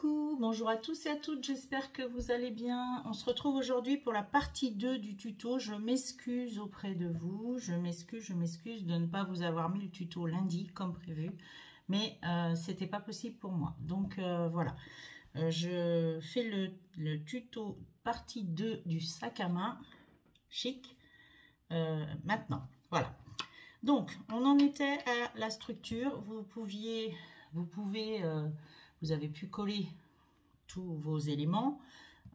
Coucou, bonjour à tous et à toutes, j'espère que vous allez bien. On se retrouve aujourd'hui pour la partie 2 du tuto. Je m'excuse auprès de vous, je m'excuse de ne pas vous avoir mis le tuto lundi comme prévu, mais c'était pas possible pour moi. Donc voilà, je fais le tuto partie 2 du sac à main chic maintenant. Voilà. Donc, on en était à la structure. Vous avez pu coller tous vos éléments,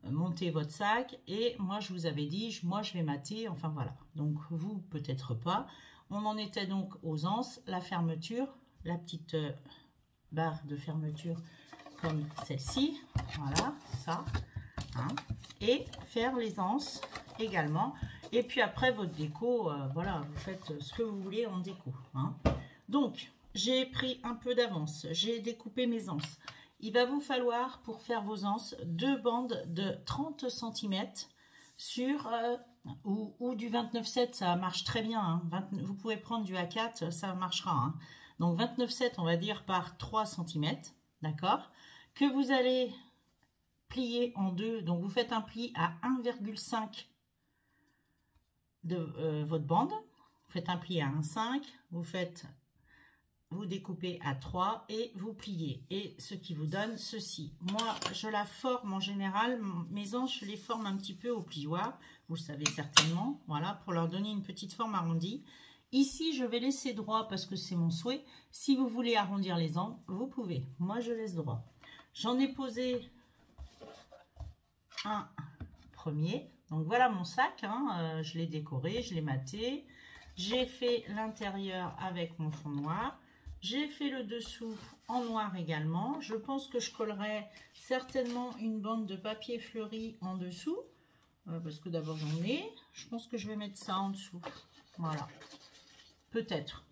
monter votre sac, et moi je vous avais dit, moi je vais mater, enfin voilà. Donc vous peut-être pas. On en était donc aux anses, la fermeture, la petite barre de fermeture comme celle-ci, voilà, ça, hein, et faire les anses également. Et puis après votre déco, voilà, vous faites ce que vous voulez en déco, hein. Donc j'ai pris un peu d'avance, j'ai découpé mes anses. Il va vous falloir, pour faire vos anses, 2 bandes de 30 cm sur, ou du 29,7, ça marche très bien, hein. Vous pouvez prendre du A4, ça marchera, hein. Donc 29,7, on va dire, par 3 cm, d'accord, que vous allez plier en deux. Donc vous faites un pli à 1,5 de votre bande, vous faites un pli à 1,5, vous découpez à 3 et vous pliez, et ce qui vous donne ceci. Moi je la forme en général, mes anses je les forme un petit peu au plioir, vous le savez certainement, voilà, pour leur donner une petite forme arrondie. Ici je vais laisser droit parce que c'est mon souhait. Si vous voulez arrondir les anses, vous pouvez, moi je laisse droit. J'en ai posé un premier, donc voilà mon sac, hein, je l'ai décoré, je l'ai maté, j'ai fait l'intérieur avec mon fond noir. J'ai fait le dessous en noir également. Je pense que je collerai certainement une bande de papier fleuri en dessous. Parce que d'abord j'en ai. Je pense que je vais mettre ça en dessous. Voilà. Peut-être.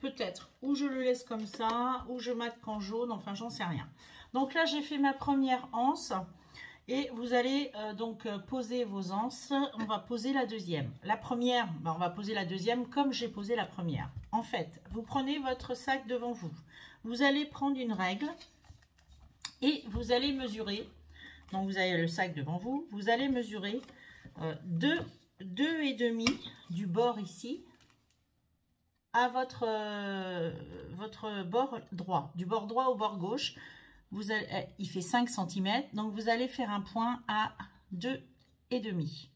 Ou je le laisse comme ça, ou je mate qu'en jaune. Enfin, j'en sais rien. Donc là, j'ai fait ma première anse. Et vous allez donc poser vos anses. On va poser la deuxième. La première, ben, on va poser la deuxième comme j'ai posé la première. En fait, vous prenez votre sac devant vous. Vous allez prendre une règle et vous allez mesurer. Donc vous avez le sac devant vous. Vous allez mesurer 2,5 du bord ici à votre bord droit. Du bord droit au bord gauche. Il fait 5 cm, donc vous allez faire un point à 2,5.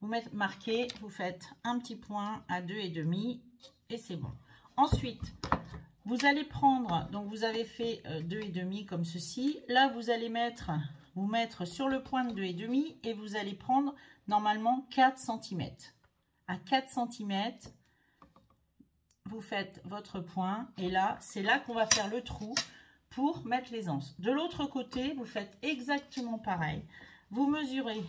Vous marquez, vous faites un petit point à 2,5 et c'est bon. Ensuite, vous allez prendre, donc vous avez fait 2,5 comme ceci. Là, vous allez vous mettre sur le point de 2,5 et vous allez prendre normalement 4 cm. À 4 cm, vous faites votre point et là, c'est là qu'on va faire le trou pour mettre les anses. De l'autre côté, vous faites exactement pareil. Vous mesurez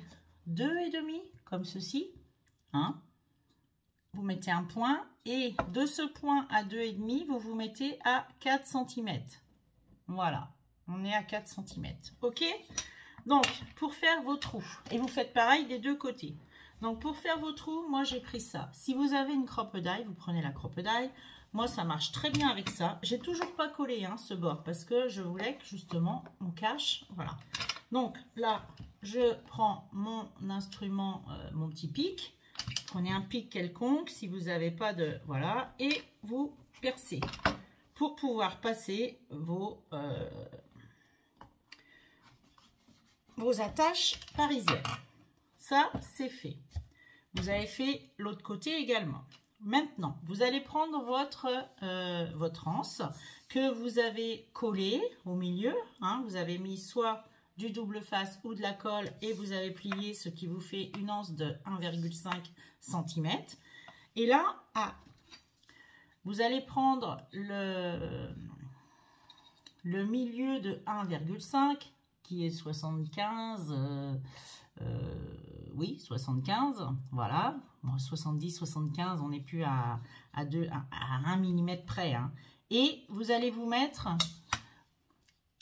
2,5 comme ceci, hein. Vous mettez un point et de ce point à 2,5, vous mettez à 4 cm. Voilà, on est à 4 cm. Ok? Donc, pour faire vos trous, et vous faites pareil des deux côtés. Donc, pour faire vos trous, moi j'ai pris ça. Si vous avez une crocodile, vous prenez la crocodile. Moi, ça marche très bien avec ça. J'ai toujours pas collé ce bord parce que je voulais que justement on cache. Voilà. Donc là, je prends mon instrument, mon petit pic. Prenez un pic quelconque si vous n'avez pas de... Voilà. Et vous percez pour pouvoir passer vos attaches parisiennes. Ça, c'est fait. Vous avez fait l'autre côté également. Maintenant, vous allez prendre votre anse que vous avez collée au milieu. Hein, vous avez mis soit du double face ou de la colle et vous avez plié, ce qui vous fait une anse de 1,5 cm. Et là, vous allez prendre le milieu de 1,5 qui est 75. Oui, 75, voilà, 70, 75, on n'est plus à 1 mm près, hein. Et vous allez vous mettre,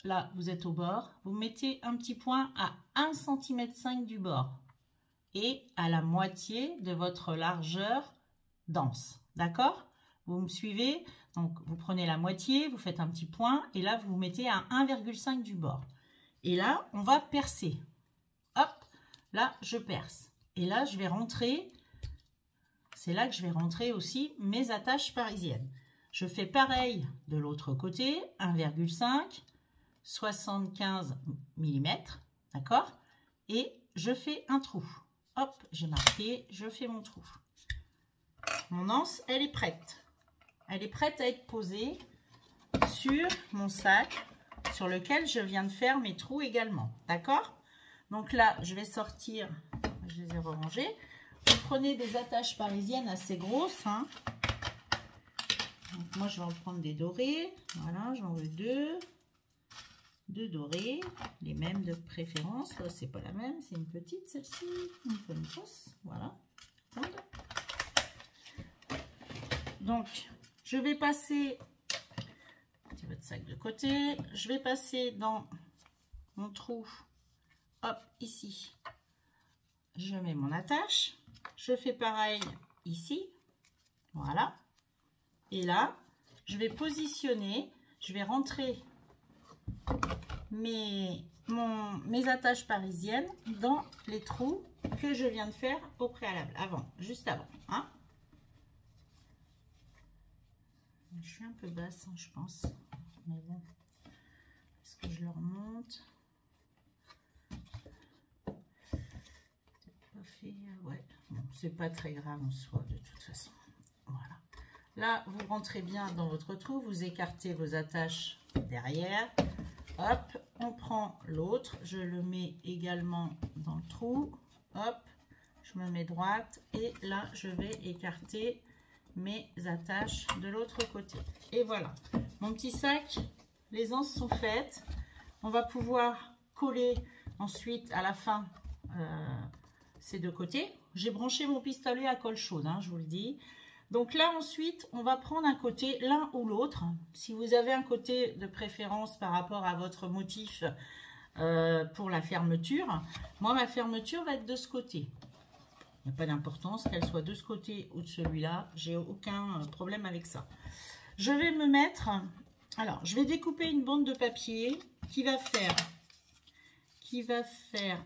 là, vous êtes au bord, vous mettez un petit point à 1,5 cm du bord et à la moitié de votre largeur d'anse, d'accord? Vous me suivez? Donc, vous prenez la moitié, vous faites un petit point et là, vous vous mettez à 1,5 du bord. Et là, on va percer. Hop, là, je perce. Et là, je vais rentrer. C'est là que je vais rentrer aussi mes attaches parisiennes. Je fais pareil de l'autre côté, 1,5, 75 mm, d'accord? Et je fais un trou. Hop, j'ai marqué, je fais mon trou. Mon anse, elle est prête. Elle est prête à être posée sur mon sac, sur lequel je viens de faire mes trous également, d'accord? Donc là, je vais sortir, je les ai rangés. Vous prenez des attaches parisiennes assez grosses, hein. Donc moi, je vais en prendre des dorés. Voilà, j'en veux deux. Deux dorés, les mêmes de préférence. Là, c'est pas la même, c'est une petite celle-ci. Une peu une grosse. Voilà. Donc, je vais passer. Mettez votre sac de côté. Je vais passer dans mon trou. Hop, ici. Je mets mon attache. Je fais pareil ici. Voilà. Et là, je vais positionner. Je vais rentrer mes attaches parisiennes dans les trous que je viens de faire au préalable, juste avant, hein. Je suis un peu basse, hein, je pense, mais bon, est-ce que je le remonte? Pas fait, ouais, bon, c'est pas très grave en soi de toute façon. Voilà, là vous rentrez bien dans votre trou, vous écartez vos attaches derrière. Hop, on prend l'autre, je le mets également dans le trou. Hop, je me mets droite et là, je vais écarter mes attaches de l'autre côté. Et voilà, mon petit sac, les anses sont faites. On va pouvoir coller ensuite à la fin ces deux côtés. J'ai branché mon pistolet à colle chaude, hein, je vous le dis. Donc là, ensuite, on va prendre un côté, l'un ou l'autre. Si vous avez un côté de préférence par rapport à votre motif pour la fermeture, moi, ma fermeture va être de ce côté. Il n'y a pas d'importance qu'elle soit de ce côté ou de celui-là. J'ai aucun problème avec ça. Je vais me mettre... Alors, je vais découper une bande de papier qui va faire,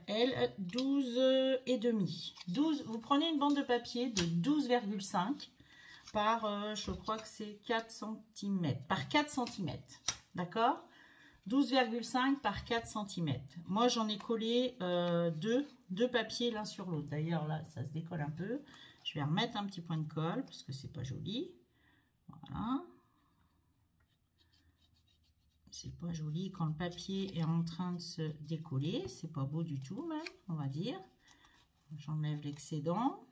elle, 12 et demi. 12, vous prenez une bande de papier de 12,5 par, je crois que c'est 4 cm, par 4 cm, d'accord? 12,5 par 4 cm. Moi, j'en ai collé deux papiers l'un sur l'autre. D'ailleurs, là, ça se décolle un peu. Je vais remettre un petit point de colle parce que c'est pas joli. Voilà. C'est pas joli quand le papier est en train de se décoller. C'est pas beau du tout, même, on va dire. J'enlève l'excédent.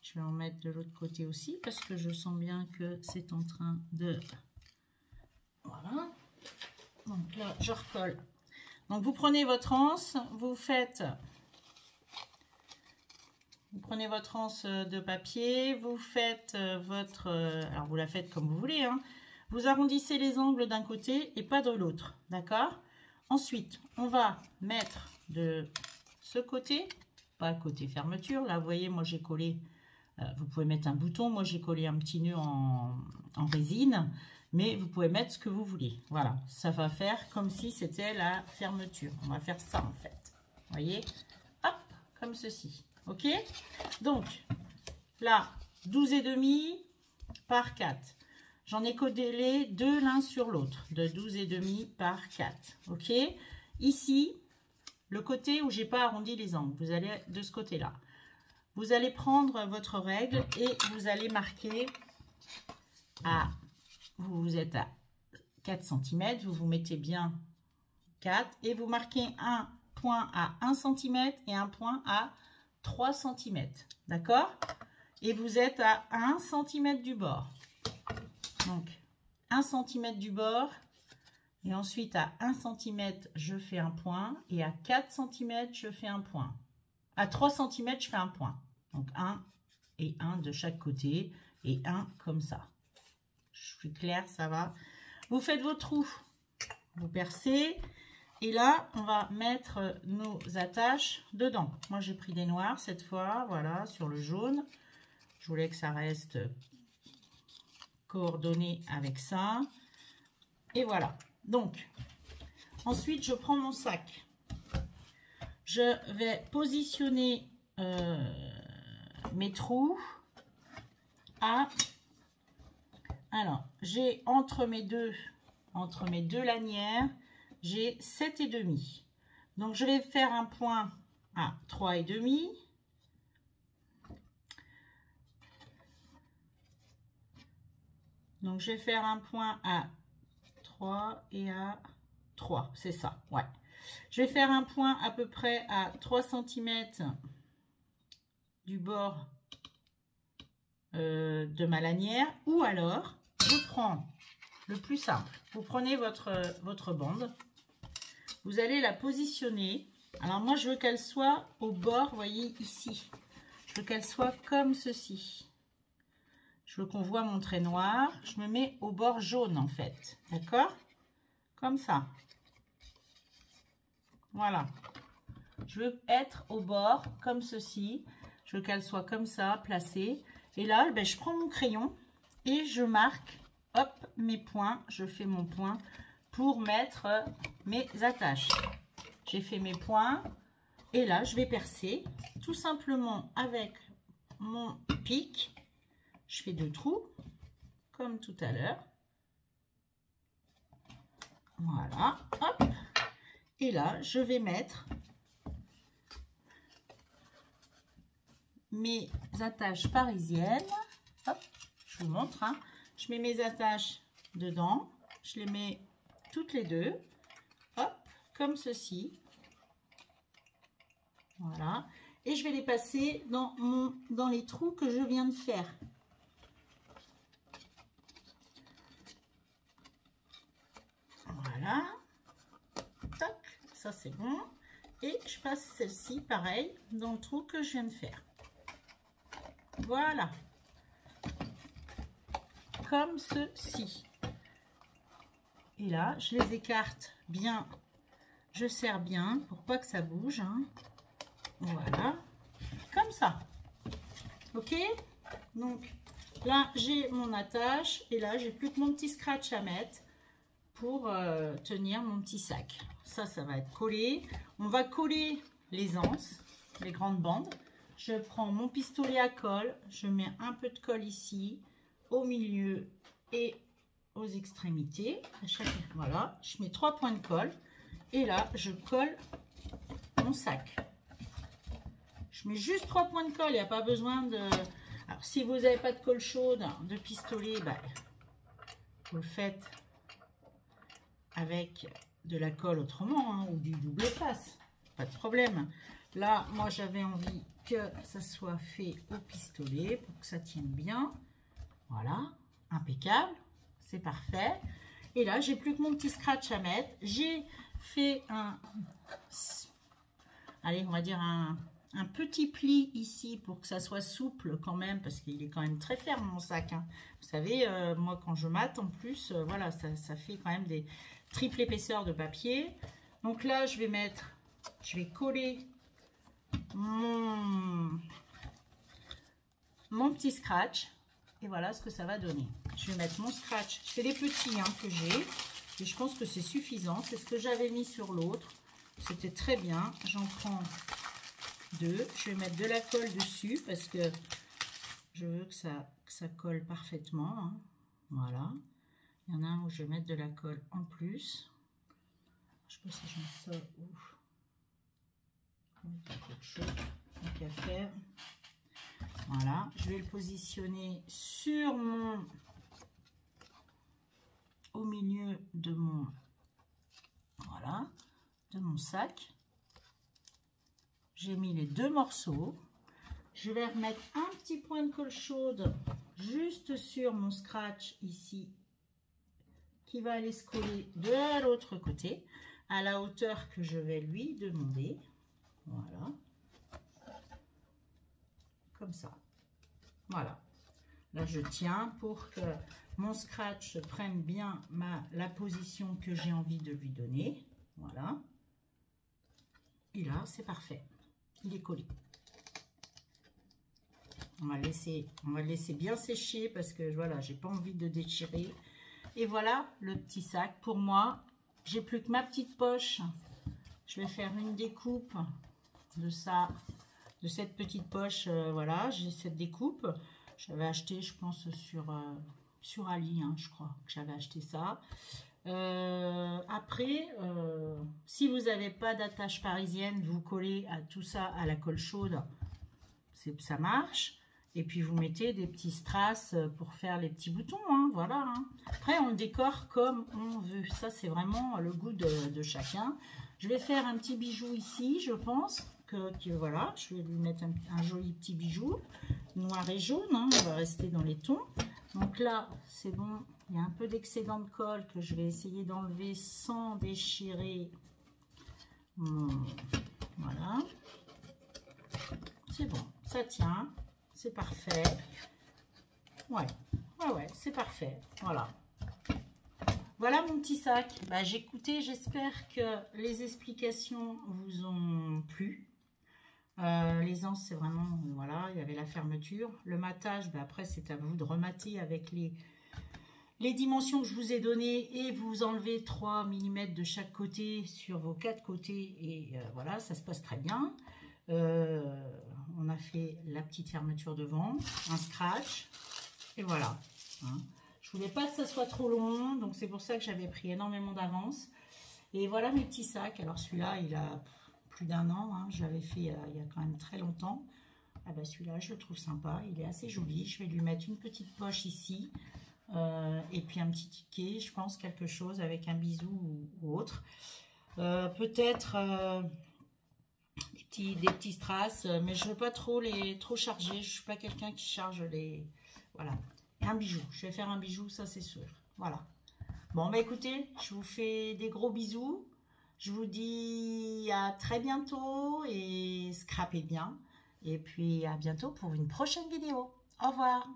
Je vais en mettre de l'autre côté aussi parce que je sens bien que c'est en train de... Voilà. Donc là, je recolle. Donc, vous prenez votre anse, vous prenez votre anse de papier, vous faites votre... alors, vous la faites comme vous voulez, hein. Vous arrondissez les angles d'un côté et pas de l'autre, d'accord? Ensuite, on va mettre de ce côté, pas côté fermeture. Là, vous voyez, moi, j'ai collé... vous pouvez mettre un bouton. Moi, j'ai collé un petit nœud en résine. Mais vous pouvez mettre ce que vous voulez. Voilà, ça va faire comme si c'était la fermeture. On va faire ça, en fait. Vous voyez? Hop, comme ceci. OK? Donc, là, 12,5 par 4. J'en ai collé deux l'un sur l'autre. De 12,5 par 4. OK? Ici, le côté où j'ai pas arrondi les angles. Vous allez de ce côté-là. Vous allez prendre votre règle et vous allez marquer à... Vous êtes à 4 cm, vous vous mettez bien 4 et vous marquez un point à 1 cm et un point à 3 cm. D'accord? Et vous êtes à 1 cm du bord. Donc, 1 cm du bord. Et ensuite, à 1 cm, je fais un point. Et à 4 cm, je fais un point. À 3 cm, je fais un point. Donc, 1 et 1 de chaque côté. Et 1 comme ça. Je suis claire, ça va. Vous faites vos trous, vous percez et là on va mettre nos attaches dedans. Moi j'ai pris des noirs cette fois, voilà, sur le jaune. Je voulais que ça reste coordonné avec ça. Et voilà. Donc Ensuite, je prends mon sac. Je vais positionner mes trous à... Alors, j'ai entre mes deux lanières, j'ai 7,5. Donc, je vais faire un point à 3,5. Donc, je vais faire un point à 3 et à 3, c'est ça, ouais. Je vais faire un point à peu près à 3 cm du bord de ma lanière, ou alors je prends le plus simple. Vous prenez votre bande, vous allez la positionner. Alors moi je veux qu'elle soit au bord, vous voyez ici, je veux qu'elle soit comme ceci. Je veux qu'on voit mon trait noir, je me mets au bord jaune en fait, d'accord? Comme ça. Voilà. Je veux être au bord comme ceci. Je veux qu'elle soit comme ça, placée. Et là, ben, je prends mon crayon et je marque, hop, mes points. Je fais mon point pour mettre mes attaches. J'ai fait mes points. Et là, je vais percer tout simplement avec mon pic. Je fais 2 trous, comme tout à l'heure. Voilà, hop. Et là, je vais mettre mes attaches parisiennes. Hop, je vous montre. Hein. Je mets mes attaches dedans. Je les mets toutes les deux. Hop, comme ceci. Voilà. Et je vais les passer dans les trous que je viens de faire. Voilà. Tac, ça c'est bon. Et je passe celle-ci, pareil, dans le trou que je viens de faire. Voilà. Comme ceci. Et là, je les écarte bien. Je serre bien pour pas que ça bouge. Hein. Voilà. Comme ça. Ok? Donc, là, j'ai mon attache. Et là, j'ai plus que mon petit scratch à mettre pour tenir mon petit sac. Ça va être collé. On va coller les anses, les grandes bandes. Je prends mon pistolet à colle. Je mets un peu de colle ici, au milieu et aux extrémités. Voilà, je mets 3 points de colle. Et là, je colle mon sac. Je mets juste 3 points de colle. Il n'y a pas besoin de... Alors, si vous n'avez pas de colle chaude, de pistolet, bah, vous le faites avec de la colle autrement, hein, ou du double face, pas de problème. Là, moi, j'avais envie que ça soit fait au pistolet pour que ça tienne bien. Voilà, impeccable, c'est parfait. Et là, j'ai plus que mon petit scratch à mettre. J'ai fait allez, on va dire un petit pli ici pour que ça soit souple quand même, parce qu'il est quand même très ferme mon sac. Hein. Vous savez, moi, quand je mate, en plus, voilà, ça fait quand même des triple épaisseur de papier. Donc là, je vais coller mon petit scratch. Et voilà ce que ça va donner. Je vais mettre mon scratch. C'est les petits hein, que j'ai. Et je pense que c'est suffisant. C'est ce que j'avais mis sur l'autre. C'était très bien. J'en prends 2. Je vais mettre de la colle dessus parce que je veux que ça colle parfaitement. Hein. Voilà. Il y en a un où je vais mettre de la colle en plus. Je sais pas si je mets ça où. Il y a quelque chose à faire. Voilà. Je vais le positionner sur au milieu de mon sac. J'ai mis les 2 morceaux. Je vais remettre un petit point de colle chaude juste sur mon scratch ici, qui va aller se coller de l'autre côté, à la hauteur que je vais lui demander. Voilà. Comme ça. Voilà. Là, je tiens pour que mon scratch prenne bien la position que j'ai envie de lui donner. Voilà. Et là, c'est parfait. Il est collé. On va le laisser bien sécher parce que voilà, j'ai pas envie de déchirer. Et voilà le petit sac. Pour moi, j'ai plus que ma petite poche. Je vais faire une découpe de ça, de cette petite poche. Voilà, j'ai cette découpe. J'avais acheté, je pense, sur Ali, hein, je crois que j'avais acheté ça. Après, si vous n'avez pas d'attache parisienne, vous collez à tout ça à la colle chaude, ça marche. Et puis vous mettez des petits strass pour faire les petits boutons, hein, voilà. Hein. Après, on le décore comme on veut. Ça, c'est vraiment le goût de chacun. Je vais faire un petit bijou ici, je pense. Que voilà, je vais lui mettre un joli petit bijou. Noir et jaune, hein, on va rester dans les tons. Donc là, c'est bon. Il y a un peu d'excédent de colle que je vais essayer d'enlever sans déchirer. Voilà. C'est bon, ça tient. C'est parfait. Ouais, c'est parfait. Voilà. Voilà mon petit sac. Bah, j'espère que les explications vous ont plu. Les anses, c'est vraiment, voilà, il y avait la fermeture. Le matage, bah, après, c'est à vous de remater avec les dimensions que je vous ai données et vous enlevez 3 mm de chaque côté sur vos 4 côtés. Et voilà, ça se passe très bien. On a fait la petite fermeture devant, un scratch, et voilà. Hein. Je voulais pas que ça soit trop long, donc c'est pour ça que j'avais pris énormément d'avance. Et voilà mes petits sacs. Alors celui-là, il a plus d'1 an, hein. Je l'avais fait il y a quand même très longtemps. Ah bah celui-là, je le trouve sympa, il est assez joli. Je vais lui mettre une petite poche ici, et puis un petit ticket, je pense quelque chose avec un bisou ou autre. Peut-être... des petits strass, mais je veux pas trop charger. Je suis pas quelqu'un qui charge les... Voilà. Et un bijou. Je vais faire un bijou, ça c'est sûr. Voilà. Bon, bah écoutez, je vous fais des gros bisous. Je vous dis à très bientôt et scrapez bien. Et puis à bientôt pour une prochaine vidéo. Au revoir.